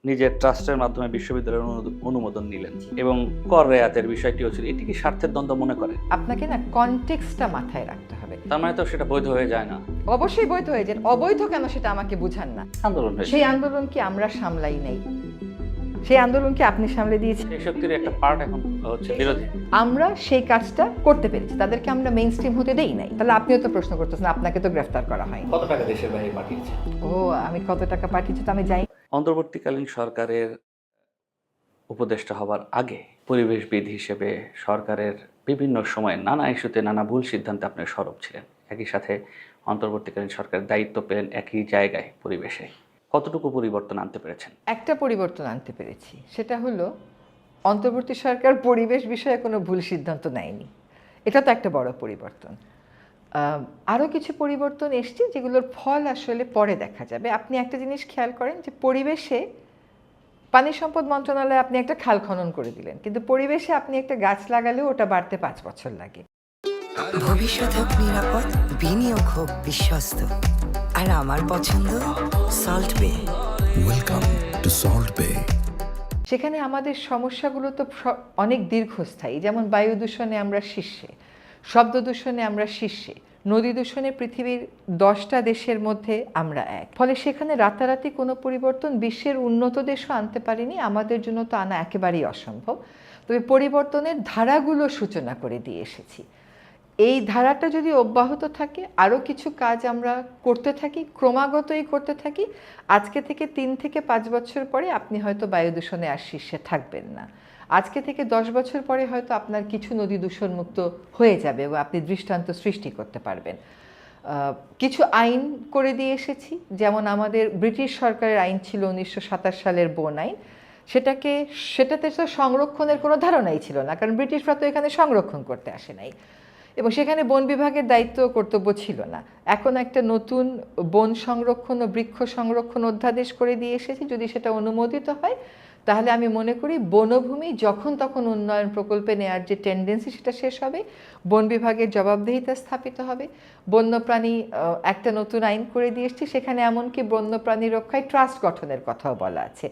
নিজের ট্রাস্টের মাধ্যমে বিশ্ববিদ্যালয়ের অনুমোদন নিলেন এবং কর রেয়াতের বিষয়টিও ছিল। এটি কি স্বার্থের দ্বন্দ্ব মনে করেন? আপনাকে না কনটেক্সটটা মাথায় রাখতে হবে। তার মানে তো সেটা বৈধ হয়ে যায় না। অবশ্যই বৈধ হয়ে যান। অবৈধ কেন সেটা আমাকে বুঝান না। আন্দোলন হয়েছে, সেই আন্দোলন কি আমরা সামলাই নাই? সেই আন্দোলন কি আপনি সামলে দিয়েছেন? সেই শক্তির একটা পার্ট এখন হচ্ছে বিরোধী। আমরা সেই কাজটা করতে পেরেছি, তাদেরকে আমরা মেইন স্ট্রিম হতে দেই নাই। তাহলে আপনিও তো প্রশ্ন করতেছেন, আপনাকে তো গ্রেফতার করা হয়। কত টাকা দেশের বাইরে পাঠিয়েছে? ও, আমি কত টাকা পাঠিয়েছি তো আমি যাই। অন্তর্বর্তীকালীন সরকারের উপদেষ্টা হবার আগে পরিবেশবিদ হিসেবে সরকারের বিভিন্ন সময়ে নানা ইস্যুতে নানা ভুল সিদ্ধান্তে আপনি সরব ছিলেন। একই সাথে অন্তর্বর্তীকালীন সরকারের দায়িত্ব পেলেন একই জায়গায় পরিবেশে। কতটুকু পরিবর্তন আনতে পেরেছেন? একটা পরিবর্তন আনতে পেরেছি, সেটা হলো অন্তর্বর্তী সরকার পরিবেশ বিষয়ে কোনো ভুল সিদ্ধান্ত নেয়নি। এটা তো একটা বড় পরিবর্তন। আরও কিছু পরিবর্তন এসছে যেগুলোর ফল আসলে পরে দেখা যাবে। আপনি একটা জিনিস খেয়াল করেন যে পরিবেশে পানি সম্পদ মন্ত্রণালয়ে আপনি একটা খাল খনন করে দিলেন, কিন্তু পরিবেশে আপনি একটা গাছ লাগালেও ওটা বাড়তে 5 বছর লাগে। ভবিষ্যৎ হোক নিরাপদ, বিনিয়োগ হোক বিশ্বস্ত, আর আমার পছন্দ সল্ট বে। ওয়েলকাম টু সল্ট বে। সেখানে আমাদের সমস্যাগুলো তো অনেক দীর্ঘস্থায়ী। যেমন বায়ু দূষণে আমরা শীর্ষে, শব্দ দূষণে আমরা শীর্ষে, নদী দূষণে পৃথিবীর 10টা দেশের মধ্যে আমরা এক। ফলে সেখানে রাতারাতি কোনো পরিবর্তন বিশ্বের উন্নত দেশও আনতে পারেনি, আমাদের জন্য তো আনা একেবারেই অসম্ভব। তবে পরিবর্তনের ধারাগুলো সূচনা করে দিয়ে এসেছি। এই ধারাটা যদি অব্যাহত থাকে, আরও কিছু কাজ আমরা করতে থাকি, ক্রমাগতই করতে থাকি, আজকে থেকে 3 থেকে 5 বছর পরে আপনি হয়তো বায়ু দূষণে আর শীর্ষে থাকবেন না। আজকে থেকে 10 বছর পরে হয়তো আপনার কিছু নদী দূষণমুক্ত হয়ে যাবে এবং আপনি দৃষ্টান্ত সৃষ্টি করতে পারবেন। কিছু আইন করে দিয়ে এসেছি, যেমন আমাদের ব্রিটিশ সরকারের আইন ছিল 1927 সালের বন আইন। সেটাতে তো সংরক্ষণের কোনো ধারণাই ছিল না, কারণ ব্রিটিশরা তো এখানে সংরক্ষণ করতে আসে নাই এবং সেখানে বন বিভাগের দায়িত্ব কর্তব্য ছিল না। এখন একটা নতুন বন সংরক্ষণ ও বৃক্ষ সংরক্ষণ অধ্যাদেশ করে দিয়ে এসেছি। যদি সেটা অনুমোদিত হয় তাহলে আমি মনে করি বনভূমি যখন তখন উন্নয়ন প্রকল্পে নেওয়ার যে টেন্ডেন্সি সেটা শেষ হবে, বন বিভাগের জবাবদিহিতা স্থাপিত হবে। বন্যপ্রাণী একটা নতুন আইন করে দিয়ে এসেছি, সেখানে এমনকি বন্যপ্রাণী রক্ষায় ট্রাস্ট গঠনের কথাও বলা আছে।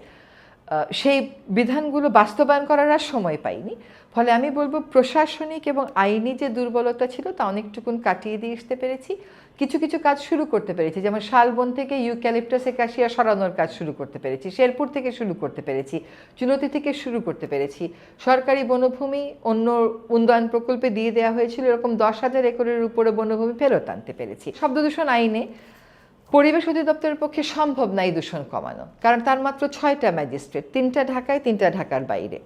সেই বিধানগুলো বাস্তবায়ন করার আর সময় পাইনি। ফলে আমি বলবো প্রশাসনিক এবং আইনি যে দুর্বলতা ছিল তা অনেকটুকুন কাটিয়ে দিয়ে আসতে পেরেছি। কিছু কিছু কাজ শুরু করতে পেরেছি, যেমন শালবন থেকে ইউক্যালিপটাস একাশিয়া সরানোর কাজ শুরু করতে পেরেছি, শেরপুর থেকে শুরু করতে পেরেছি, চুনতি থেকে শুরু করতে পেরেছি। সরকারি বনভূমি অন্য উন্নয়ন প্রকল্পে দিয়ে দেওয়া হয়েছিল, এরকম 10,000 একরের উপরে বনভূমি ফেরত আনতে পেরেছি। শব্দ দূষণ আইনে পরিবেশ অধিদপ্তরের পক্ষে সম্ভব না এই দূষণ কমানো, কারণ তার মাত্র 6টা ম্যাজিস্ট্রেট, 3টা ঢাকায়, 3টা ঢাকার বাইরে।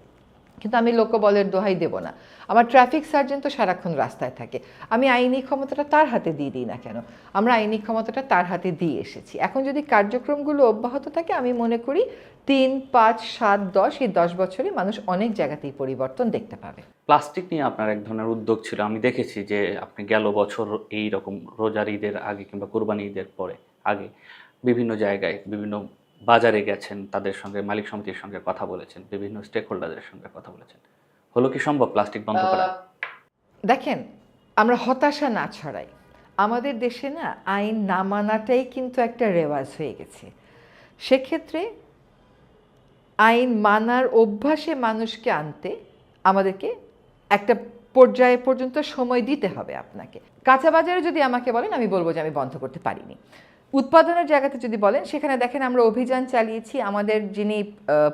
কিন্তু আমি লোকবলের দোহাই দেব না, আমার ট্রাফিক সার্জেন্ট তো সারাক্ষণ রাস্তায় থাকে, আমি আইনি ক্ষমতাটা তার হাতে দিয়ে দিই না কেন? আমরা আইনি ক্ষমতাটা তার হাতে দিয়ে এসেছি। এখন যদি কার্যক্রমগুলো অব্যাহত থাকে আমি মনে করি 3, 5, 7, 10 এই 10 বছরে মানুষ অনেক জায়গাতেই পরিবর্তন দেখতে পাবে। প্লাস্টিক নিয়ে আপনার এক ধরনের উদ্যোগ ছিল, আমি দেখেছি যে আপনি গেল বছর এই রকম রোজার ঈদের আগে কিংবা কুরবানি ঈদের পরে আগে বিভিন্ন জায়গায় বিভিন্ন বাজারে গেছেন, তাদের সঙ্গে মালিক সমিতির সঙ্গে কথা বলেছেন, বিভিন্ন স্টেক হোল্ডারদের সঙ্গে কথা বলেছেন। হলো কি সম্ভব প্লাস্টিক বন্ধ করা? দেখেন, আমরা হতাশা না ছড়াই। আমাদের দেশে না আইন না মানাটাই কিন্তু একটা রেওয়াজ হয়ে গেছে। সেক্ষেত্রে আইন মানার অভ্যাসে মানুষকে আনতে আমাদেরকে একটা পর্যায়ে পর্যন্ত সময় দিতে হবে আপনাকে। কাঁচা বাজারে যদি আমাকে বলেন আমি বলবো যে আমি বন্ধ করতে পারিনি। উৎপাদনের জায়গাতে যদি বলেন, সেখানে দেখেন আমরা অভিযান চালিয়েছি। আমাদের যিনি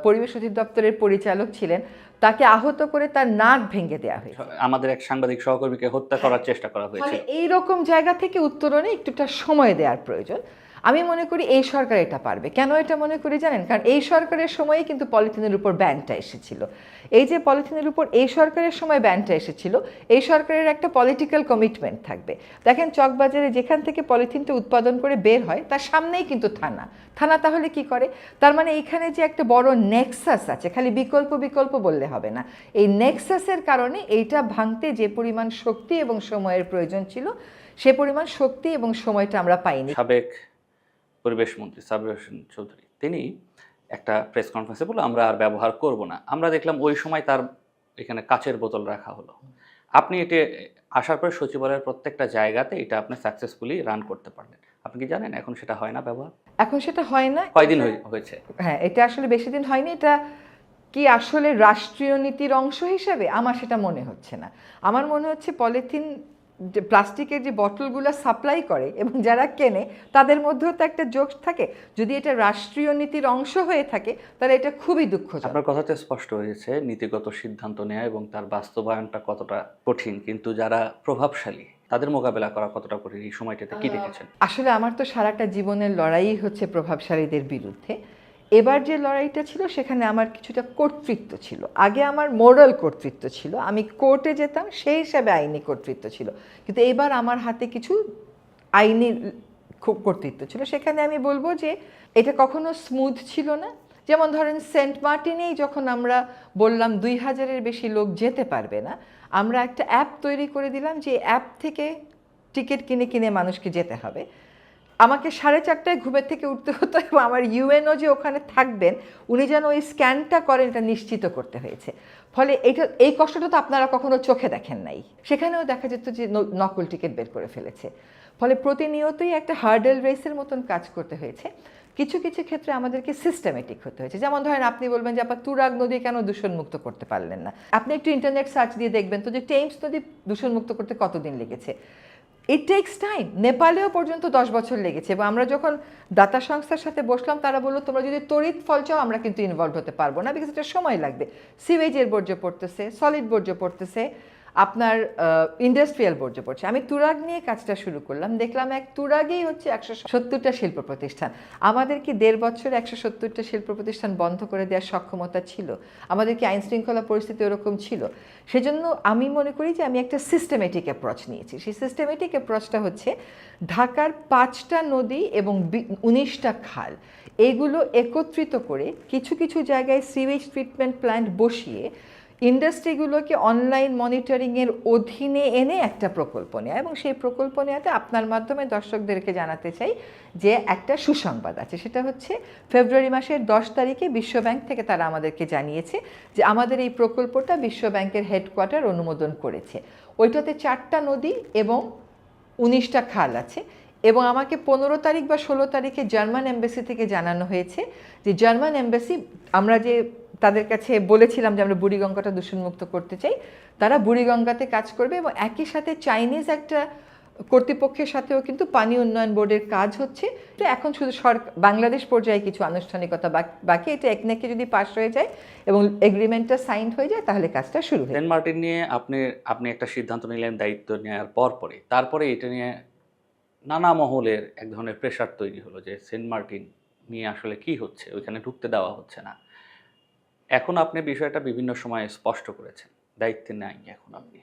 পরিবেশ অধিদপ্তরের পরিচালক ছিলেন তাকে আহত করে তার নাক ভেঙে দেওয়া হয়েছে। আমাদের এক সাংবাদিক সহকর্মীকে হত্যা করার চেষ্টা করা হয়েছিল। এইরকম জায়গা থেকে উত্তরণে একটুটা সময় দেওয়ার প্রয়োজন। আমি মনে করি এই সরকার এটা পারবে। কেন এটা মনে করি জানেন? কারণ এই সরকারের সময়ে কিন্তু পলিথিনের উপর ব্যানটা এসেছিল। এই যে পলিথিনের উপর এই সরকারের সময় ব্যানটা এসেছিল, এই সরকারের একটা পলিটিক্যাল কমিটমেন্ট থাকবে। দেখেন চকবাজারে যেখান থেকে পলিথিনটা উৎপাদন করে বের হয় তার সামনেই কিন্তু থানা। থানা তাহলে কি করে? তার মানে এইখানে যে একটা বড় নেক্সাস আছে, খালি বিকল্প বিকল্প বললে হবে না। এই নেক্সাসের কারণে এইটা ভাঙতে যে পরিমাণ শক্তি এবং সময়ের প্রয়োজন ছিল, সে পরিমাণ শক্তি এবং সময়টা আমরা পাইনি। সাবেক পরিবেশ মন্ত্রী সাবির হোসেন চৌধুরী তিনি একটা প্রেস কনফারেন্সে বলে আমরা আর ব্যবহার করব না। আমরা দেখলাম ওই সময় তার এখানে কাচের বোতল রাখা হলো। আপনি এটি আসার পর সচিবালয়ের প্রত্যেকটা জায়গাতে এটা আপনি সাকসেসফুলি রান করতে পারলেন। আপনি কি জানেন এখন সেটা হয় না ব্যবহার? এখন সেটা হয় না। কয়দিন হয়েছে? হ্যাঁ, এটা আসলে বেশি দিন হয়নি। এটা কি আসলে রাষ্ট্রীয় নীতির অংশ হিসেবে আমার সেটা মনে হচ্ছে না। আমার মনে হচ্ছে পলিথিন, যে প্লাস্টিকের যে বোতলগুলো সাপ্লাই করে এবং যারা কেনে তাদের মধ্যেও তো একটা যোগ থাকে। যদি এটা রাষ্ট্রীয় নীতির অংশ হয়ে থাকে তাহলে এটা খুবই দুঃখজনক। আপনার কথাতে স্পষ্ট হয়েছে নীতিগত সিদ্ধান্ত নেওয়া এবং তার বাস্তবায়নটা কতটা কঠিন, কিন্তু যারা প্রভাবশালী তাদের মোকাবেলা করা কতটা কঠিন, এই সময়টাতে কি দেখেছেন? আসলে আমার তো সারাটা জীবনের লড়াই হচ্ছে প্রভাবশালীদের বিরুদ্ধে। এবার যে লড়াইটা ছিল সেখানে আমার কিছুটা কর্তৃত্ব ছিল। আগে আমার মোরাল কর্তৃত্ব ছিল, আমি কোর্টে যেতাম, সেই হিসাবে আইনি কর্তৃত্ব ছিল। কিন্তু এবার আমার হাতে কিছু আইনি কর্তৃত্ব ছিল। সেখানে আমি বলবো যে এটা কখনো স্মুথ ছিল না। যেমন ধরেন সেন্ট মার্টিনেই যখন আমরা বললাম 2000-এর বেশি লোক যেতে পারবে না, আমরা একটা অ্যাপ তৈরি করে দিলাম যে অ্যাপ থেকে টিকিট কিনে কিনে মানুষকে যেতে হবে। আমাকে 4:30টায় ঘুমের থেকে উঠতে হতো এবং আমার ইউএনও যে ওখানে থাকবেন উনি যেন ওই স্ক্যানটা করেন এটা নিশ্চিত করতে হয়েছে। ফলে এই কষ্টটা তো আপনারা কখনো চোখে দেখেন নাই। সেখানেও দেখা যেত যে নকল টিকিট বের করে ফেলেছে। ফলে প্রতিনিয়তই একটা হার্ডেল রেসের মতন কাজ করতে হয়েছে। কিছু কিছু ক্ষেত্রে আমাদেরকে সিস্টেমেটিক হতে হয়েছে। যেমন ধরেন আপনি বলবেন যে আপনার তুরাগ নদী কেন দূষণমুক্ত করতে পারলেন না। আপনি একটু ইন্টারনেট সার্চ দিয়ে দেখবেন তো যে টেমস নদী দূষণমুক্ত করতে কতদিন লেগেছে। It takes time. নেপালেও পর্যন্ত 10 বছর লেগেছে এবং আমরা যখন দাতা সংস্থার সাথে বসলাম তারা বললো তোমরা যদি তড়িৎ ফল চাও আমরা কিন্তু ইনভলভ হতে পারবো না, বিকজ এটা সময় লাগবে। সিওয়েজের বর্জ্য পড়তেছে, সলিড বর্জ্য পড়তেছে, আপনার ইন্ডাস্ট্রিয়াল বর্জ্য পড়ছে। আমি তুরাগ নিয়ে কাজটা শুরু করলাম, দেখলাম এক তুরাগেই হচ্ছে 170টা শিল্প প্রতিষ্ঠান। আমাদের কি 1.5 বছরে 170টা শিল্প প্রতিষ্ঠান বন্ধ করে দেওয়ার সক্ষমতা ছিল? আমাদের কি আইন শৃঙ্খলা পরিস্থিতি ওরকম ছিল? সেজন্য আমি মনে করি যে আমি একটা সিস্টেমেটিক অ্যাপ্রোচ নিয়েছি। সেই সিস্টেমেটিক অ্যাপ্রোচটা হচ্ছে ঢাকার 5টা নদী এবং 19টা খাল, এইগুলো একত্রিত করে কিছু কিছু জায়গায় সিওয়েজ ট্রিটমেন্ট প্ল্যান্ট বসিয়ে ইন্ডাস্ট্রিগুলোকে অনলাইন মনিটরিংয়ের অধীনে এনে একটা প্রকল্প নেওয়া। এবং সেই প্রকল্প নেওয়াতে আপনার মাধ্যমে দর্শকদেরকে জানাতে চাই যে একটা সুসংবাদ আছে। সেটা হচ্ছে ফেব্রুয়ারি মাসের 10 তারিখে বিশ্বব্যাংক থেকে তারা আমাদেরকে জানিয়েছে যে আমাদের এই প্রকল্পটা বিশ্বব্যাংকের হেডকোয়ার্টার অনুমোদন করেছে। ওইটাতে 4টা নদী এবং 19টা খাল আছে। এবং আমাকে 15 তারিখ বা 16 তারিখে জার্মান এমবাসি থেকে জানানো হয়েছে যে জার্মান এমবাসি, আমরা যে তাদের কাছে বলেছিলাম যে আমরা বুড়িগঙ্গাটা দূষণমুক্ত করতে চাই, তারা বুড়িগঙ্গাতে কাজ করবে এবং একই সাথে চাইনিজ একটা কর্তৃপক্ষের সাথেও কিন্তু পানি উন্নয়ন বোর্ডের কাজ হচ্ছে। তো এখন শুধু বাংলাদেশ পর্যায়ে কিছু আনুষ্ঠানিকতা বাকি। এটা একনেকে যদি পাস হয়ে যায় এবং এগ্রিমেন্টটা সাইন হয়ে যায় তাহলে কাজটা শুরু হয়। সেন্ট মার্টিন নিয়ে আপনি একটা সিদ্ধান্ত নিলেন দায়িত্ব নেওয়ার পরে তারপরে এটা নিয়ে নানা মহলের এক ধরনের প্রেশার তৈরি হলো যে সেন্ট মার্টিন নিয়ে আসলে কি হচ্ছে, ওইখানে ঢুকতে দেওয়া হচ্ছে না। এখন আপনি বিষয়টা বিভিন্ন সময়ে স্পষ্ট করেছেন, দায়িত্বে নাই এখন আপনি,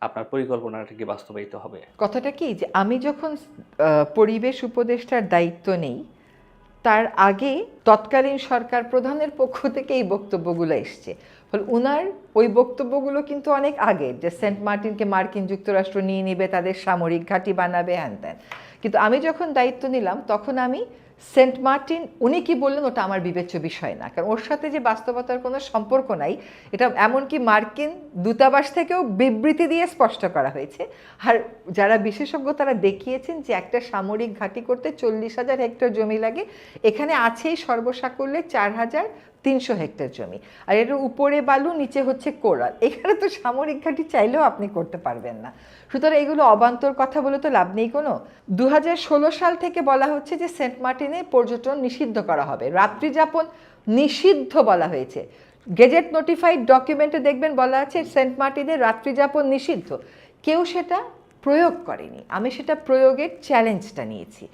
আপনার পরিকল্পনাটা কি বাস্তবায়িত হবে? কথাটা কি যে আমি যখন পরিবেশ উপদেষ্টার দায়িত্ব নেই তার আগে তৎকালীন সরকার প্রধানের পক্ষ থেকে এই বক্তব্যগুলো এসছে। ফলে উনার ওই বক্তব্যগুলো কিন্তু অনেক আগের, যে সেন্ট মার্টিনকে মার্কিন যুক্তরাষ্ট্র নিয়ে নেবে, তাদের সামরিক ঘাঁটি বানাবে, হ্যান ত্যান। কিন্তু আমি যখন দায়িত্ব নিলাম তখন আমি সেন্ট মার্টিন উনি কি বললেন ওটা আমার বিবেচ্য বিষয় না, কারণ ওর সাথে যে বাস্তবতার কোনো সম্পর্ক নাই। এটা এমনকি মার্কিন দূতাবাস থেকেও বিবৃতি দিয়ে স্পষ্ট করা হয়েছে। আর যারা বিশেষজ্ঞ তারা দেখিয়েছেন যে একটা সামরিক ঘাঁটি করতে 40,000 হেক্টর জমি লাগে, এখানে আছেই সর্বসাকুল্যে 4,300 হেক্টর জমি, আর এর উপরে বালু, নিচে হচ্ছে কোরাল। এখানে তো সামরিক ঘাঁটি চাইলেও আপনি করতে পারবেন না। সুতরাং এগুলো অবান্তর কথা বলে তো লাভ নেই কোনো। 2016 সাল থেকে বলা হচ্ছে যে সেন্ট মার্টিনে পর্যটন নিষিদ্ধ করা হবে, রাত্রিযাপন নিষিদ্ধ বলা হয়েছে। গেজেট নোটিফাইড ডকুমেন্টে দেখবেন বলা আছে সেন্ট মার্টিনে রাত্রিযাপন নিষিদ্ধ। কেউ সেটা প্রয়োগ করেনি, আমি সেটা প্রয়োগের চ্যালেঞ্জটা নিয়েছি।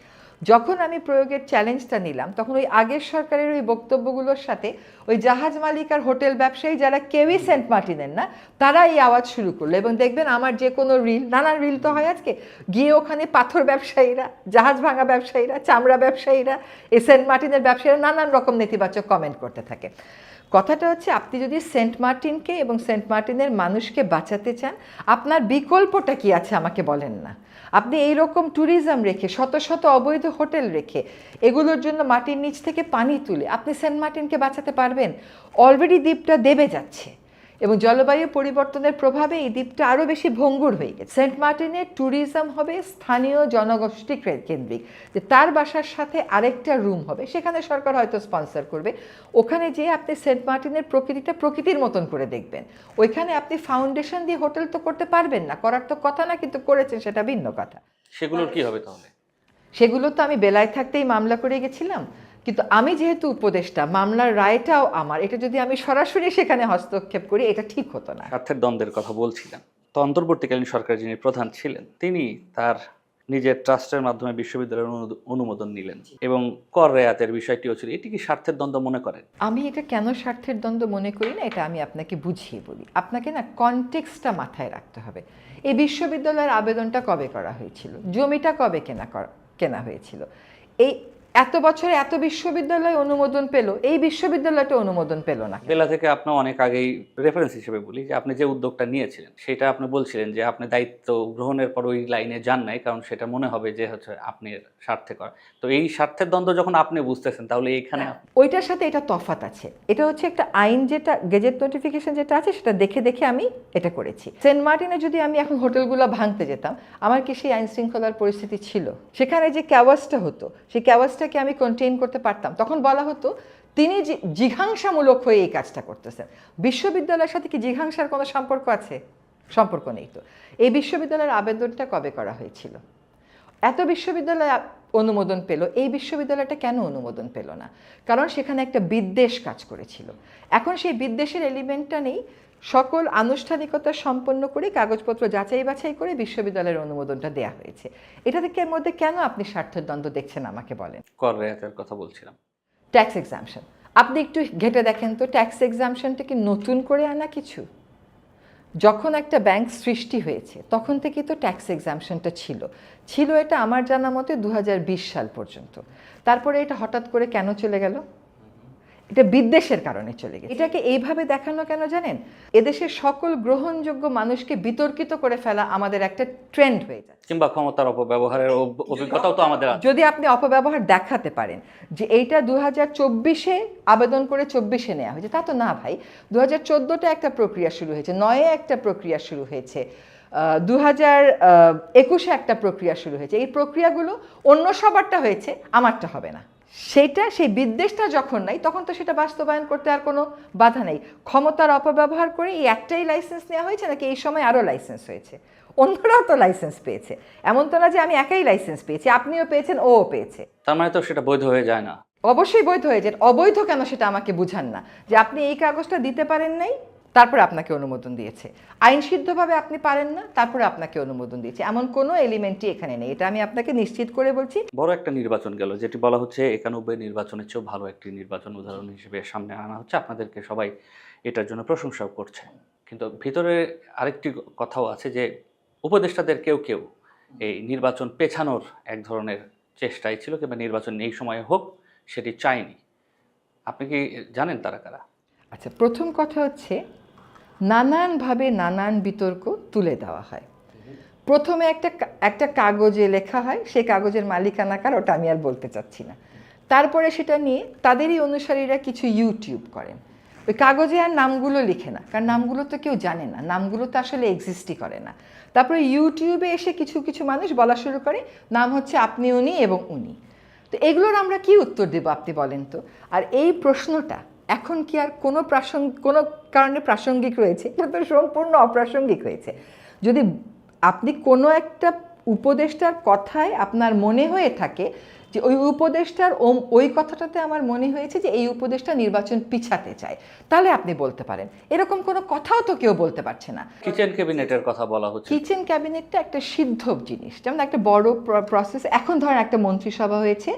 যখন আমি প্রয়োগের চ্যালেঞ্জটা নিলাম তখন ওই আগের সরকারের ওই বক্তব্যগুলোর সাথে ওই জাহাজ মালিক আর হোটেল ব্যবসায়ী যারা কেউই সেন্ট মার্টিনের না, তারা এই আওয়াজ শুরু করলো। এবং দেখবেন আমার যে কোনো রিল, নানান রিল তো হয় আজকে, গিয়ে ওখানে পাথর ব্যবসায়ীরা, জাহাজ ভাঙা ব্যবসায়ীরা, চামড়া ব্যবসায়ীরা, এই সেন্ট মার্টিনের ব্যবসায়ীরা নানান রকম নেতিবাচক কমেন্ট করতে থাকে। কথাটা হচ্ছে আপনি যদি সেন্ট মার্টিনকে এবং সেন্ট মার্টিনের মানুষকে বাঁচাতে চান, আপনার বিকল্পটা কি আছে আমাকে বলেন না। আপনি এইরকম ট্যুরিজম রেখে, শত শত অবৈধ হোটেল রেখে, এগুলোর জন্য মাটির নিচ থেকে পানি তুলে আপনি সেন্ট মার্টিনকে বাঁচাতে পারবেন? অলরেডি দ্বীপটা দেবে যাচ্ছে এবং জলবায়ু পরিবর্তনের প্রভাবে এই দ্বীপটা আরও বেশি ভঙ্গুর হয়ে গেছে। সেন্ট মার্টিনের ট্যুরিজম হবে স্থানীয় জনগোষ্ঠী কেন্দ্রিক, যে তার বাসার সাথে আরেকটা রুম হবে, সেখানে সরকার হয়তো স্পন্সর করবে। ওখানে যেয়ে আপনি সেন্ট মার্টিনের প্রকৃতিটা প্রকৃতির মতন করে দেখবেন। ওইখানে আপনি ফাউন্ডেশন দিয়ে হোটেল তো করতে পারবেন না, করার তো কথা না, কিন্তু করেছেন সেটা ভিন্ন কথা। সেগুলোর কি হবে তাহলে? সেগুলো তো আমি বেলায় থাকতেই মামলা করে গেছিলাম, কিন্তু আমি যেহেতু উপদেষ্টা, মামলার রায়টাও আমার, এটা যদি আমি সরাসরি সেখানে হস্তক্ষেপ করি এটা ঠিক হতো না। স্বার্থের দ্বন্দ্বের কথা বলছিলেন, তো অন্তর্বর্তীকালীন সরকার যিনি প্রধান ছিলেন তিনি তার নিজের ট্রাস্টের মাধ্যমে বিশ্ববিদ্যালয়ের অনুমোদন নিলেন এবং কর রেয়াতের বিষয়টিও ছিল। এটি কি স্বার্থের দ্বন্দ্ব মনে করেন? আমি এটা কেন স্বার্থের দ্বন্দ্ব মনে করি না, এটা আমি আপনাকে বুঝিয়ে বলি। আপনাকে না কনটেক্সটটা মাথায় রাখতে হবে। এই বিশ্ববিদ্যালয়ের আবেদনটা কবে করা হয়েছিল, জমিটা কবে কেনা হয়েছিল, এই এত বছরে এত বিশ্ববিদ্যালয় অনুমোদন পেল, এই বিশ্ববিদ্যালয়টা অনুমোদন পেল না। বেলা থেকে আপনি অনেক আগেই রেফারেন্স হিসেবে বলি যে আপনি যে উদ্যোগটা নিয়েছিলেন সেটা আপনি বলছিলেন যে আপনি দায়িত্ব গ্রহণের পর ওই লাইনে যান নাই, কারণ সেটা মনে হবে যে হচ্ছে আপনি স্বার্থে কর। তো এই স্বার্থের দ্বন্দ্ব যখন আপনি বুঝতেছেন তাহলে এইখানে ওইটার সাথে এটা তফাৎ আছে। এটা হচ্ছে একটা আইন, যেটা গেজেট নোটিফিকেশন যেটা আছে সেটা দেখে দেখে আমি এটা করেছি। সেন্ট মার্টিনে যদি আমি এখন হোটেলগুলো ভাঙতে যেতাম, আমার কি সেই আইন শৃঙ্খলার পরিস্থিতি ছিল? সেখানে যে ক্যাওয়াসটা হতো, সেই ক্যাওয়াসটাকে আমি কন্টেইন করতে পারতাম? তখন বলা হতো তিনি জিঘাংসামূলক হয়ে এই কাজটা করতেছেন। বিশ্ববিদ্যালয়ের সাথে কি জিঘাংসার কোনো সম্পর্ক আছে? সম্পর্ক নেই। তো এই বিশ্ববিদ্যালয়ের আবেদনটা কবে করা হয়েছিল? এত বিশ্ববিদ্যালয় অনুমোদন পেল, এই বিশ্ববিদ্যালয়টা কেন অনুমোদন পেল না? কারণ সেখানে একটা বিদ্বেষ কাজ করেছিল। এখন সেই বিদ্বেষের এলিমেন্টটা নেই, সকল আনুষ্ঠানিকতা সম্পন্ন করে কাগজপত্র যাচাই বাছাই করে বিশ্ববিদ্যালয়ের অনুমোদনটা দেওয়া হয়েছে। এটা থেকে এর মধ্যে কেন আপনি স্বার্থের দ্বন্দ্ব দেখছেন আমাকে বলেন? কর রেয়াতের কথা বলছিলাম। ট্যাক্স এক্সামশন আপনি একটু ঘেটে দেখেন তো, ট্যাক্স এক্সামশনটা কি নতুন করে আনা কিছু? যখন একটা ব্যাংক সৃষ্টি হয়েছে তখন থেকে তো ট্যাক্স এক্সামশনটা ছিল এটা আমার জানা মতে 2020 সাল পর্যন্ত। তারপরে এটা হঠাৎ করে কেন চলে গেল? এটা বিদ্বেষের কারণে চলে গেছে। এটাকে এইভাবে দেখানো কেন জানেন? এদেশের সকল গ্রহণযোগ্য মানুষকে বিতর্কিত করে ফেলা আমাদের একটা ট্রেন্ড হয়ে যায়। কিংবা ক্ষমতার অপব্যবহারের অভিজ্ঞতাও তো আমাদের আছে। যদি আপনি অপব্যবহার দেখাতে পারেন যে এইটা 2024-এ আবেদন করে 24-এ নেওয়া হয়েছে, তা তো না ভাই। 2014-তে একটা প্রক্রিয়া শুরু হয়েছে, 9-এ একটা প্রক্রিয়া শুরু হয়েছে, 2021-এ একটা প্রক্রিয়া শুরু হয়েছে। এই প্রক্রিয়াগুলো অন্য সবারটা হয়েছে, আমারটা হবে না। সেই বিদ্বেষটা যখন নাই তখন তো সেটা বাস্তবায়ন করতে আর কোনো বাধা নেই। ক্ষমতার অপব্যবহার করে এই একটাই লাইসেন্স নেওয়া হয়েছে নাকি এই সময় আরও লাইসেন্স হয়েছে? অন্যরাও তো লাইসেন্স পেয়েছে, এমন তো না যে আমি একাই লাইসেন্স পেয়েছি, আপনিও পেয়েছেন, ও পেয়েছে। তার মানে তো সেটা বৈধ হয়ে যায় না। অবশ্যই বৈধ হয়ে যায়। অবৈধ কেন সেটা আমাকে বুঝান না, যে আপনি এই কাগজটা দিতে পারেন নাই তারপরে আপনাকে অনুমোদন দিয়েছে, আইনসিদ্ধভাবে আপনি পারেন না তারপরে আপনাকে অনুমোদন দিয়েছে, এমন কোনো এলিমেন্টই এখানে নেই। এটা আমি আপনাকে নিশ্চিত করে বলছি। বড় একটা নির্বাচন গেল, যেটি বলা হচ্ছে 91 নির্বাচনের চেয়েও ভালো একটি নির্বাচন উদাহরণ হিসেবে সামনে আনা হচ্ছে। আপনাদেরকে সবাই এটার জন্য প্রশংসাও করছে, কিন্তু ভিতরে আরেকটি কথাও আছে যে উপদেষ্টাদের কেউ কেউ এই নির্বাচন পেছানোর এক ধরনের চেষ্টাই ছিল, কিংবা নির্বাচন এই সময়ে হোক সেটি চায়নি। আপনি কি জানেন তারা কারা? আচ্ছা, প্রথম কথা হচ্ছে নানানভাবে নানান বিতর্ক তুলে দেওয়া হয়। প্রথমে একটা কাগজে লেখা হয়, সেই কাগজের মালিকানা কার ওটা আমি আর বলতে চাচ্ছি না। তারপরে সেটা নিয়ে তাদেরই অনুসারীরা কিছু ইউটিউব করেন, ওই কাগজে আর নামগুলো লিখে না, কারণ নামগুলো তো কেউ জানে না, নামগুলো তো আসলে এক্সিস্টই করে না। তারপরে ইউটিউবে এসে কিছু কিছু মানুষ বলা শুরু করে নাম হচ্ছে আপনি, উনি এবং উনি। তো এগুলোর আমরা কি উত্তর দেব আপনি বলেন তো? আর এই প্রশ্নটা এখন কি আর কোনো কারণে প্রাসঙ্গিক রয়েছে? এটা তো সম্পূর্ণ অপ্রাসঙ্গিক হয়েছে। যদি আপনি কোনো একটা উপদেষ্টার কথায় আপনার মনে হয়ে থাকে যে ওই উপদেষ্টার ওই কথাটাতে আমার মনে হয়েছে যে এই উপদেষ্টা নির্বাচন পিছাতে চায়, তাহলে আপনি বলতে পারেন। এরকম কোনো কথাও তো কেউ বলতে পারছে না। কিচেন ক্যাবিনেটের কথা বলা হচ্ছে। কিচেন ক্যাবিনেটটা একটা সিদ্ধ জিনিস, যেমন একটা বড় প্রসেস। এখন ধরেন একটা মন্ত্রিসভা হয়েছে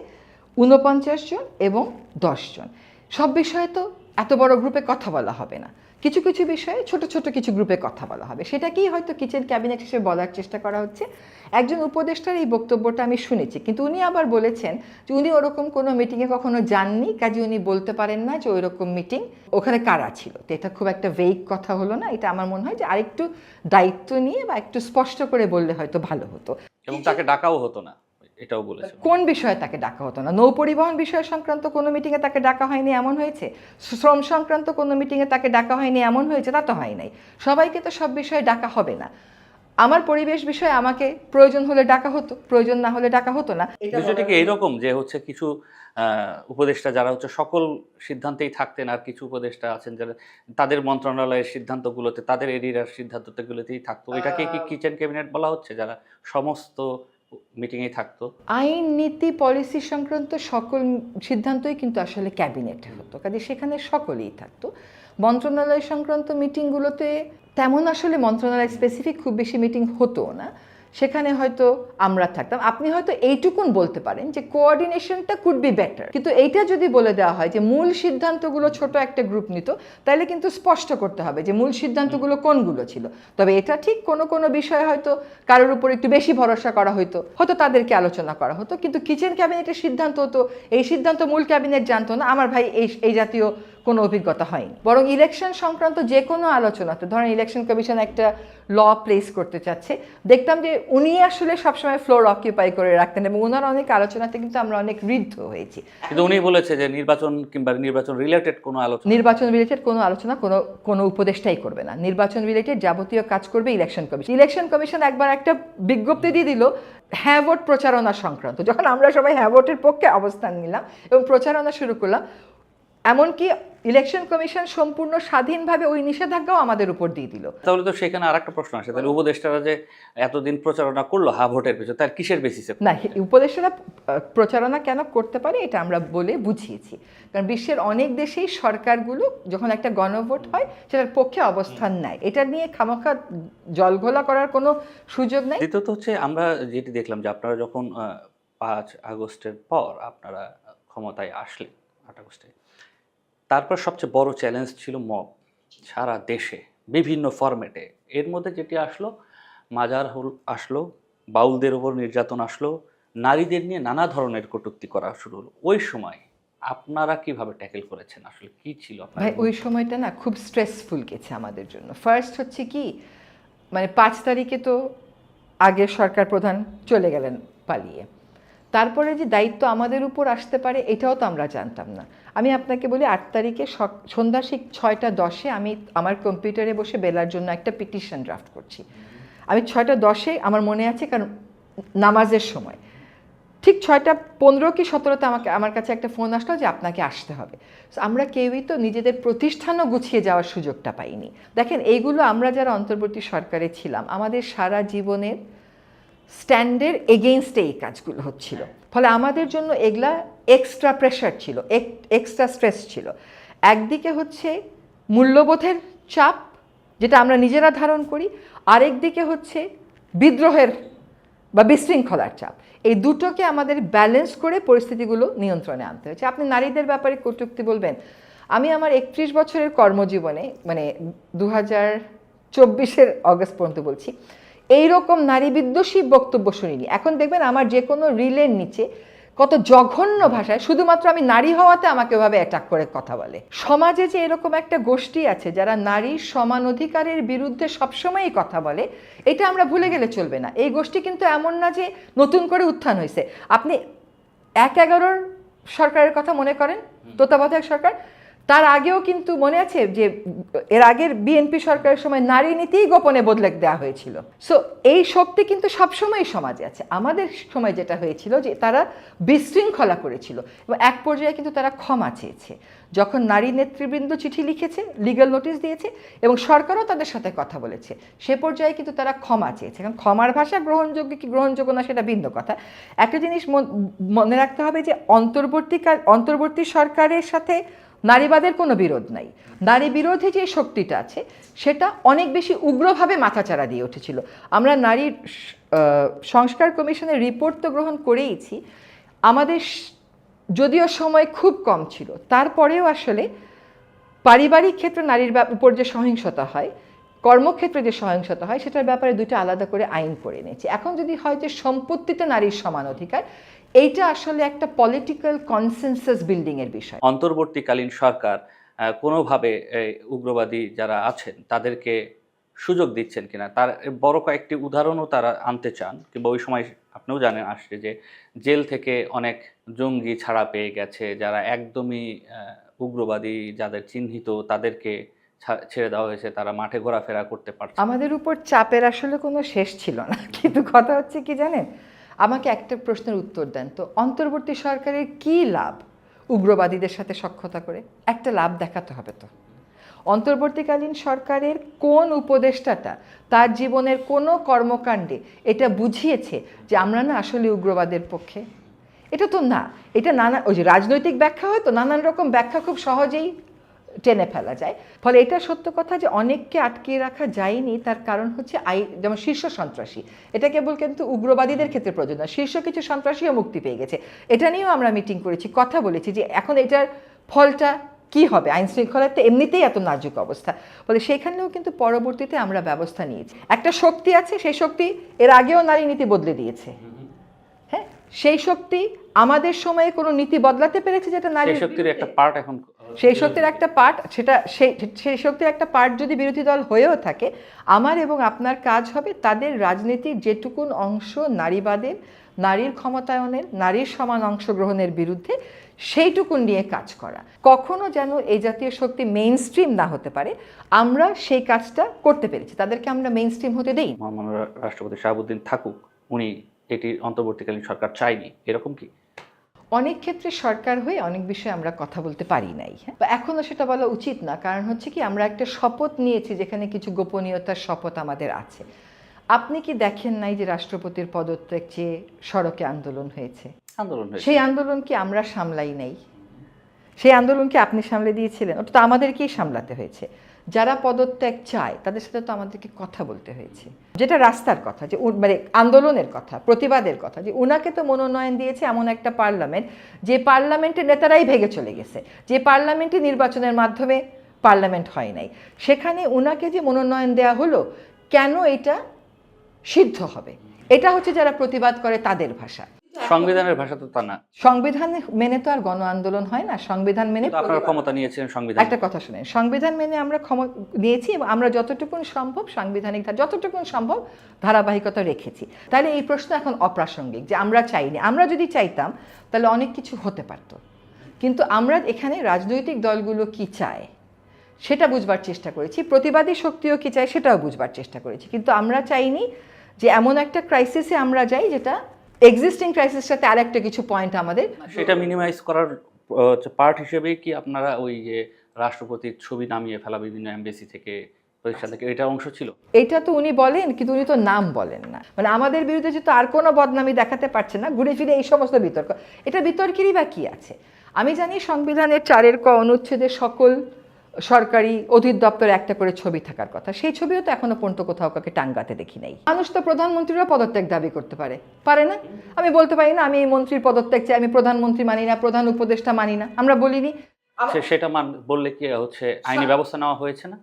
49 জন এবং 10 জন, সব বিষয়ে তো এত বড় গ্রুপে কথা বলা হবে না, কিছু কিছু বিষয়ে ছোট ছোট কিছু গ্রুপে কথা বলা হবে। সেটাকেই হয়তো কিচেন ক্যাবিনেট হিসেবে বলার চেষ্টা করা হচ্ছে। একজন উপদেষ্টার এই বক্তব্যটা আমি শুনেছি, কিন্তু উনি আবার বলেছেন যে উনি ওরকম কোনো মিটিংয়ে কখনো যাননি, কাজে উনি বলতে পারেন না যে ওই রকম মিটিং ওখানে কারা ছিল। তো এটা খুব একটা ভেগ কথা হলো না? এটা আমার মনে হয় যে আরেকটু দায়িত্ব নিয়ে বা একটু স্পষ্ট করে বললে হয়তো ভালো হতো। এবং তাকে ডাকাও হতো না। এটাও বলেছে। কোন বিষয়ে তাকে ডাকা হতো না? নৌ পরিবহন বিষয় সংক্রান্ত কোনো মিটিংয়ে তাকে ডাকা হয়নি এমন হয়েছে? শ্রম সংক্রান্ত কোনো মিটিংয়ে তাকে ডাকা হয়নি এমন হয়েছে? তা তো হয় নাই। সবাইকে তো সব বিষয়ে ডাকা হবে না। আমার পরিবেশ বিষয়ে আমাকে প্রয়োজন হলে ডাকা হতো, প্রয়োজন না হলে ডাকা হতো না। বিষয়টা কি এইরকম যে হচ্ছে কিছু উপদেষ্টা যারা হচ্ছে সকল সিদ্ধান্তেই থাকতেন, আর কিছু উপদেষ্টা আছেন যারা তাদের মন্ত্রণালয়ের সিদ্ধান্তগুলোতে, তাদের এরিয়ার সিদ্ধান্তগুলোতেই থাকতো, এটাকে কি কিচেন ক্যাবিনেট বলা হচ্ছে, যারা সমস্ত মিটিংয়েই থাকতো? আইন নীতি পলিসি সংক্রান্ত সকল সিদ্ধান্তই কিন্তু আসলে ক্যাবিনেটে হতো, কাজে সেখানে সকলেই থাকতো। মন্ত্রণালয় সংক্রান্ত মিটিংগুলোতে তেমন আসলে মন্ত্রণালয় স্পেসিফিক খুব বেশি মিটিং হতো না, সেখানে হয়তো আমরা থাকতাম। আপনি হয়তো এইটুকুন বলতে পারেন যে কোঅর্ডিনেশনটা কুড বি বেটার, কিন্তু এইটা যদি বলে দেওয়া হয় যে মূল সিদ্ধান্তগুলো ছোট একটা গ্রুপ নিত, তাহলে কিন্তু স্পষ্ট করতে হবে যে মূল সিদ্ধান্তগুলো কোনগুলো ছিল। তবে এটা ঠিক কোনো কোনো বিষয়ে হয়তো কারোর উপর একটু বেশি ভরসা করা হতো, হয়তো তাদেরকে আলোচনা করা হতো, কিন্তু কিচেন ক্যাবিনেটের সিদ্ধান্ত হতো, এই সিদ্ধান্ত মূল ক্যাবিনেট জানতো না। আমার ভাই এই জাতীয় কোনো অভিজ্ঞতা হয়নি। বরং ইলেকশন সংক্রান্ত যে কোনো আলোচনাতে, ধরেন ইলেকশন কমিশন একটা ল প্লেস করতে চাচ্ছে, দেখতাম যে উনি আসলে সবসময় ফ্লোর অকিউপাই করে রাখতেন, এবং ওনার অনেক আলোচনাতে কিন্তু আমরা অনেক ঋদ্ধ হয়েছি। কিন্তু উনি বলেছে যে নির্বাচন কিংবা নির্বাচন রিলেটেড কোনো আলোচনা, নির্বাচন রিলেটেড কোনো আলোচনা কোনো উপদেষ্টাই করবে না। নির্বাচন রিলেটেড যাবতীয় কাজ করবে ইলেকশন কমিশন। ইলেকশন কমিশন একবার একটা বিজ্ঞপ্তি দিয়ে দিল হ্যাঁ ভোট প্রচারণা সংক্রান্ত, যখন আমরা সবাই হ্যাঁ ভোটের পক্ষে অবস্থান নিলাম এবং প্রচারণা শুরু করলাম, এমনকি ইলেকশন কমিশন সম্পূর্ণ স্বাধীনভাবে ওই নিষেধাজ্ঞাও আমাদের উপর দিয়ে দিল। তাহলে তো সেখানে আরেকটা প্রশ্ন আসে, তাহলে উপদেষ্টারা যে এতদিন প্রচারণা করলো হা ভোটের পিছনে, তার কিসের বেসিসে? না, উপদেষ্টারা প্রচারণা কেন করতে পারে এটা আমরা বলে বুঝিয়েছি, কারণ বিশ্বের অনেক দেশেই সরকারগুলো যখন একটা গণভোট হয় সেটার পক্ষে অবস্থান নেয়, এটা নিয়ে খামোখা জলঘোলা করার কোনো সুযোগ নেই। দ্বিতীয়ত হচ্ছে আমরা যেটি দেখলাম যে আপনারা যখন 5 আগস্টের পর আপনারা ক্ষমতায় আসলেন, 8 আগস্টে, তারপর সবচেয়ে বড় চ্যালেঞ্জ ছিল মব সারা দেশে বিভিন্ন ফরম্যাটে। এর মধ্যে যেটি আসলো, মাজার আসলো, বাউলদের ওপর নির্যাতন আসলো, নারীদের নিয়ে নানা ধরনের কটূক্তি করা শুরু হলো। ওই সময় আপনারা কিভাবে ট্যাকেল করেছেন, আসলে কি ছিল আপনার? ভাই ওই সময়টা না খুব স্ট্রেসফুল গেছে আমাদের জন্য। ফার্স্ট হচ্ছে কি, মানে 5 তারিখে তো আগে সরকার প্রধান চলে গেলেন পালিয়ে, তারপরে যে দায়িত্ব আমাদের উপর আসতে পারে এটাও তো আমরা জানতাম না। আমি আপনাকে বলি, 8 তারিখে সন্ধ্যা 6টা 10-এ আমি আমার কম্পিউটারে বসে বেলার জন্য একটা পিটিশন ড্রাফট করছি। আমি 6টা 10-এ আমার মনে আছে, কারণ নামাজের সময় ঠিক 6টা 15 কি 17-তে আমার কাছে একটা ফোন আসলো যে আপনাকে আসতে হবে। সো আমরা কেউই তো নিজেদের প্রতিষ্ঠানও গুছিয়ে যাওয়ার সুযোগটা পাইনি। দেখেন, এইগুলো আমরা যারা অন্তর্বর্তী সরকারে ছিলাম, আমাদের সারা জীবনের স্ট্যান্ডের এগেইনস্টে এই কাজগুলো হচ্ছিল, ফলে আমাদের জন্য এগুলা এক্সট্রা প্রেশার ছিল, এক্সট্রা স্ট্রেস ছিল। একদিকে হচ্ছে মূল্যবোধের চাপ, যেটা আমরা নিজেরা ধারণ করি, আরেকদিকে হচ্ছে বিদ্রোহের বা বিশৃঙ্খলার চাপ। এই দুটোকে আমাদের ব্যালেন্স করে পরিস্থিতিগুলো নিয়ন্ত্রণে আনতে হয়েছে। আপনি নারীদের ব্যাপারে কটূক্তি বলবেন, আমি আমার 31 বছরের কর্মজীবনে, মানে 2024-এর অগস্ট পর্যন্ত বলছি, এইরকম নারী বিদ্বেষী বক্তব্য শুনিনি। এখন দেখবেন আমার যে কোনো রিলের নিচে কত জঘন্য ভাষায়, শুধুমাত্র আমি নারী হওয়াতে আমাকে ওভাবে অ্যাটাক করে কথা বলে। সমাজে যে এরকম একটা গোষ্ঠী আছে যারা নারীর সমান অধিকারের বিরুদ্ধে সবসময়ই কথা বলে, এটা আমরা ভুলে গেলে চলবে না। এই গোষ্ঠী কিন্তু এমন না যে নতুন করে উত্থান হয়েছে। আপনি 1/11 সরকারের কথা মনে করেন, তত্ত্বাবধায়ক সরকার, তার আগেও কিন্তু মনে আছে যে এর আগের বিএনপি সরকারের সময় নারী নীতিই গোপনে বদলে দেওয়া হয়েছিল। সো এই শক্তি কিন্তু সবসময় সমাজে আছে। আমাদের সময় যেটা হয়েছিল যে তারা বিশৃঙ্খলা করেছিল, এবং এক পর্যায়ে কিন্তু তারা ক্ষমা চেয়েছে। যখন নারী নেতৃবৃন্দ চিঠি লিখেছে, লিগ্যাল নোটিশ দিয়েছে, এবং সরকারও তাদের সাথে কথা বলেছে, সে পর্যায়ে কিন্তু তারা ক্ষমা চেয়েছে। কারণ ক্ষমার ভাষা গ্রহণযোগ্য কি গ্রহণযোগ্য না সেটা ভিন্ন কথা। একটা জিনিস মনে রাখতে হবে যে অন্তর্বর্তী সরকারের সাথে নারীবাদের কোনো বিরোধ নাই। নারী বিরোধী যে শক্তিটা আছে সেটা অনেক বেশি উগ্রভাবে মাথাচাড়া দিয়ে উঠেছিল। আমরা নারী সংস্কার কমিশনের রিপোর্ট তো গ্রহণ করেইছি, আমাদের যদিও সময় খুব কম ছিল, তারপরেও আসলে পারিবারিক ক্ষেত্রে নারীর উপর যে সহিংসতা হয়, কর্মক্ষেত্রে যে সহিংসতা হয়, সেটার ব্যাপারে দুটো আলাদা করে আইন করে নিয়েছি। এখন যদি হয় যে সম্পত্তিতে নারীর সমান অধিকার, এইটা আসলে একটা পলিটিক্যাল কনসেনসাস বিল্ডিং এর বিষয়। অন্তর্বর্তীকালীন সরকার কোনোভাবে উগ্রবাদী যারা আছেন তাদেরকে সুযোগ দিচ্ছেন কিনা, তার বড় কয়েকটি উদাহরণও তারা আনতে চান, কিংবা ওই সময় আপনিও জানেন আসছে যে জেল থেকে অনেক জঙ্গি ছাড়া পেয়ে গেছে, যারা একদমই উগ্রবাদী যাদের চিহ্নিত তাদেরকে ছেড়ে দেওয়া হয়েছে, তারা মাঠে ঘোরাফেরা করতে পারছে। আমাদের উপর চাপের আসলে কোনো শেষ ছিল না, কিন্তু কথা হচ্ছে কি জানেন, আমাকে একটা প্রশ্নের উত্তর দেন তো, অন্তর্বর্তী সরকারের কি লাভ উগ্রবাদীদের সাথে সখ্যতা করে? একটা লাভ দেখাতে হবে তো। অন্তর্বর্তীকালীন সরকারের কোন উপদেষ্টাটা তার জীবনের কোনো কর্মকাণ্ডে এটা বুঝিয়েছে যে আমরা না আসলে উগ্রবাদের পক্ষে? এটা তো না, এটা নানা ওই যে রাজনৈতিক ব্যাখ্যা হয়তো নানান রকম ব্যাখ্যা খুব সহজেই টেনে ফেলা যায়। ফলে এটা সত্য কথা যে অনেককে আটকিয়ে রাখা যায়নি, তার কারণ হচ্ছে যেমন শীর্ষ সন্ত্রাসী, এটা কেবল কিন্তু উগ্রবাদীদের ক্ষেত্রে প্রযোজ্য না, শীর্ষ কিছু সন্ত্রাসীও মুক্তি পেয়ে গেছে। এটা নিয়েও আমরা মিটিং করেছি, কথা বলেছি যে এখন এটার ফলটা কি হবে। আইন শৃঙ্খলার তো এমনিতেই এত নাজুক অবস্থা, ফলে সেখানেও কিন্তু পরবর্তীতে আমরা ব্যবস্থা নিয়েছি। একটা শক্তি আছে, সেই শক্তি এর আগেও নারী নীতি বদলে দিয়েছে। হ্যাঁ, সেই শক্তি আমাদের সময়ে কোনো নীতি বদলাতে পেরেছে যেটা নারী শক্তির একটা পার্ট এখন, সেই শক্তির একটা পার্ট, সেটা সেই শক্তির একটা পার্ট যদি বিরোধী দল হয়েও থাকে, আমার এবং আপনার কাজ হবে তাদের রাজনীতির যেটুকুন অংশ নারীবাদের, নারীর ক্ষমতায়নের, নারীর সমান অংশগ্রহণের বিরুদ্ধে, সেইটুকুন নিয়ে কাজ করা। কখনো যেন এই জাতীয় শক্তি মেইন স্ট্রিম না হতে পারে, আমরা সেই কাজটা করতে পেরেছি। তাদেরকে আমরা মেইন স্ট্রিম হতে দেই। মাননীয় রাষ্ট্রপতি শাহাবুদ্দিন থাকুক, উনি এটি অন্তর্বর্তীকালীন সরকার চায়নি, এরকম কি? অনেক ক্ষেত্রে সরকার হয়ে অনেক বিষয়ে আমরা কথা বলতে পারি নাই, বা এখনও সেটা বলা উচিত না। কারণ হচ্ছে কি, আমরা একটা শপথ নিয়েছি যেখানে কিছু গোপনীয়তার শপথ আমাদের আছে। আপনি কি দেখেন নাই যে রাষ্ট্রপতির পদত্যাগ চেয়ে সড়কে আন্দোলন হয়েছে? আন্দোলন হয়েছে। সেই আন্দোলন কি আমরা সামলাই নাই? সেই আন্দোলন কি আপনি সামলে দিয়েছিলেন? ওটা তো আমাদেরকেই সামলাতে হয়েছে। যারা পদত্যাগ চায় তাদের সাথে তো আমাদেরকে কথা বলতে হয়েছে, যেটা রাস্তার কথা, যে মানে আন্দোলনের কথা, প্রতিবাদের কথা, যে উনাকে তো মনোনয়ন দিয়েছে এমন একটা পার্লামেন্ট, যে পার্লামেন্টের নেতারাই ভেঙে চলে গেছে, যে পার্লামেন্টে নির্বাচনের মাধ্যমে পার্লামেন্ট হয় নাই, সেখানে উনাকে যে মনোনয়ন দেয়া হলো, কেন এটা সিদ্ধ হবে? এটা হচ্ছে যারা প্রতিবাদ করে তাদের ভাষা। সংবিধানের ভাষা তো তা না। সংবিধান মেনে তো আর গণ আন্দোলন হয় না। সংবিধান মেনে আপনারা ক্ষমতা নিয়েছিলেন, সংবিধান। একটা কথা শুনেন, সংবিধান মেনে আমরা নিয়েছি এবং আমরা যতটুকুন সম্ভব সাংবিধানিক যতটুকুন সম্ভব ধারাবাহিকতা রেখেছি। তাহলে এই প্রশ্ন এখন অপ্রাসঙ্গিক যে আমরা চাইনি। আমরা যদি চাইতাম তাহলে অনেক কিছু হতে পারত, কিন্তু আমরা এখানে রাজনৈতিক দলগুলো কি চায় সেটা বুঝবার চেষ্টা করেছি, প্রতিবাদী শক্তিও কি চায় সেটাও বুঝবার চেষ্টা করেছি। কিন্তু আমরা চাইনি যে এমন একটা ক্রাইসিসে আমরা যাই যেটা এক্সিস্টিং ক্রাইসিসটাতে আর একটা কিছু পয়েন্ট আমাদের, সেটা মিনিমাইজ করার পার্ট হিসেবে কি আপনারা ওই যে রাষ্ট্রপতির ছবি নামিয়ে ফেলা বিভিন্ন এমবেসি থেকে, প্রতিষ্ঠান থেকে, এটা অংশ ছিল? এটা তো উনি বলেন, কিন্তু উনি তো নাম বলেন না। মানে আমাদের বিরুদ্ধে যেহেতু আর কোনো বদনামি দেখাতে পারছে না, ঘুরে ফিরে এই সমস্ত বিতর্ক, এটা বিতর্কেরই বা কি আছে? আমি জানি সংবিধানের 4 ক অনুচ্ছেদে সকল সরকারি অধিদপ্তরে একটা করে ছবি থাকার কথা, সেই ছবিও তো এখনো পর্যন্ত কোথাও কাউকে টাঙ্গাতে দেখি নাই। মানুষ তো প্রধানমন্ত্রীরা পদত্যাগ দাবি করতে পারে না? আমি বলতে পারি না আমি এই মন্ত্রীর পদত্যাগ চাই, আমি প্রধানমন্ত্রী মানি না, প্রধান উপদেষ্টা মানি না, আমরা বলিনি। সেটা বললে কি হচ্ছে আইনি ব্যবস্থা নেওয়া হয়েছে না?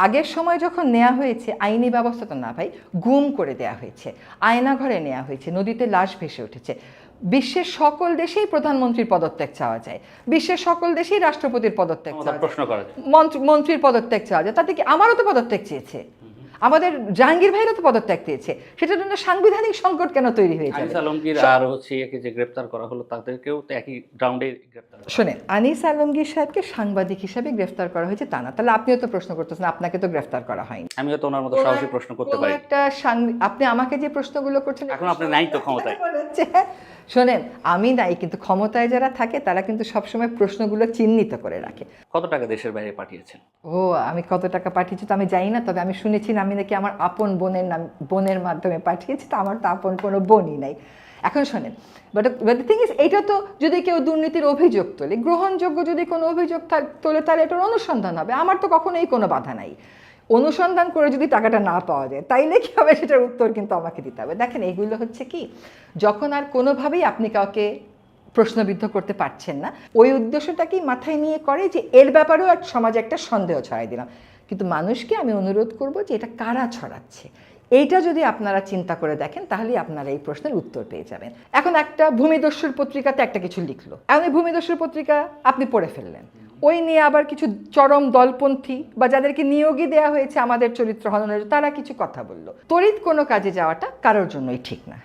আগের সময় যখন নেওয়া হয়েছে আইনি ব্যবস্থা তো না ভাই, গুম করে দেয়া হয়েছে, আয়নাঘরে নেওয়া হয়েছে, নদীতে লাশ ভেসে উঠেছে। বিশ্বের সকল দেশেই প্রধানমন্ত্রীর পদত্যাগ চাওয়া যায়, বিশ্বের সকল দেশেই রাষ্ট্রপতির পদত্যাগ চাওয়া যায়, প্রশ্ন করা যায়, মন্ত্রীর পদত্যাগ চাওয়া যায়। তাতে কি আমারও তো পদত্যাগ চেয়েছে, আমাদের জাহাঙ্গীর ভাইরও তো পদত্যাগ চেয়েছে, সেটার জন্য সাংবিধানিক সংকট কেন তৈরি হয়েছে? আনিস আলমগীর আর হচ্ছে একে যে গ্রেফতার করা হলো তাদেরকেও তো একই গ্রাউন্ডে গ্রেফতার। শোনেন, আনিস আলমগীর সাহেবকে সাংবাদিক হিসাবে গ্রেফতার করা হয়েছে তা না, তাহলে আপনিও তো প্রশ্ন করতেছেন, আপনাকে তো গ্রেফতার করা হয়নি। আমি হয়তো ওনার মতো সাহসী প্রশ্ন করতে পারি একটা আপনি আমাকে যে প্রশ্নগুলো করছেন এখন আপনি নাই তো ক্ষমতায়। শোনেন, আমি নাই, কিন্তু ক্ষমতায় যারা থাকে তারা কিন্তু সবসময় প্রশ্নগুলো চিহ্নিত করে রাখে। কত টাকা দেশের বাইরে পাঠিয়েছেন? ও, আমি কত টাকা পাঠিয়েছি তো আমি জানি না, তবে আমি শুনেছি আমি নাকি আমার আপন বোনের মাধ্যমে পাঠিয়েছি, তো আমার তো আপন কোনো বোনই নাই। এখন শোনেন, বাট দ্য থিং ইজ, এইটা তো যদি কেউ দুর্নীতির অভিযোগ তোলে, গ্রহণযোগ্য যদি কোনো অভিযোগ তোলে, তাহলে এটার অনুসন্ধান হবে, আমার তো কখনোই কোনো বাধা নাই। অনুসন্ধান করে যদি টাকাটা না পাওয়া যায় তাইলে কী হবে সেটার উত্তর কিন্তু আমাকে দিতে হবে। দেখেন, এইগুলো হচ্ছে কি, যখন আর কোনোভাবেই আপনি কাউকে প্রশ্নবিদ্ধ করতে পারছেন না, ওই উদ্দেশ্যটাকেই মাথায় নিয়ে করে যে এর ব্যাপারেও এক সমাজে একটা সন্দেহ ছড়াই দিলাম। কিন্তু মানুষকে আমি অনুরোধ করব যে এটা কারা ছড়াচ্ছে, এইটা যদি আপনারা চিন্তা করে দেখেন তাহলেই আপনারা এই প্রশ্নের উত্তর পেয়ে যাবেন। এখন একটা ভূমিদস্যুর পত্রিকাতে একটা কিছু লিখলো, এখন এই ভূমিদস্যুর পত্রিকা আপনি পড়ে ফেললেন, ওই নিয়ে আবার কিছু চরম দলপন্থী বা যাদেরকে নিয়োগই দেওয়া হয়েছে আমাদের চরিত্র হননের, তারা কিছু কথা বললো। তড়িৎ কোনো কাজে যাওয়াটা কারোর জন্যই ঠিক না।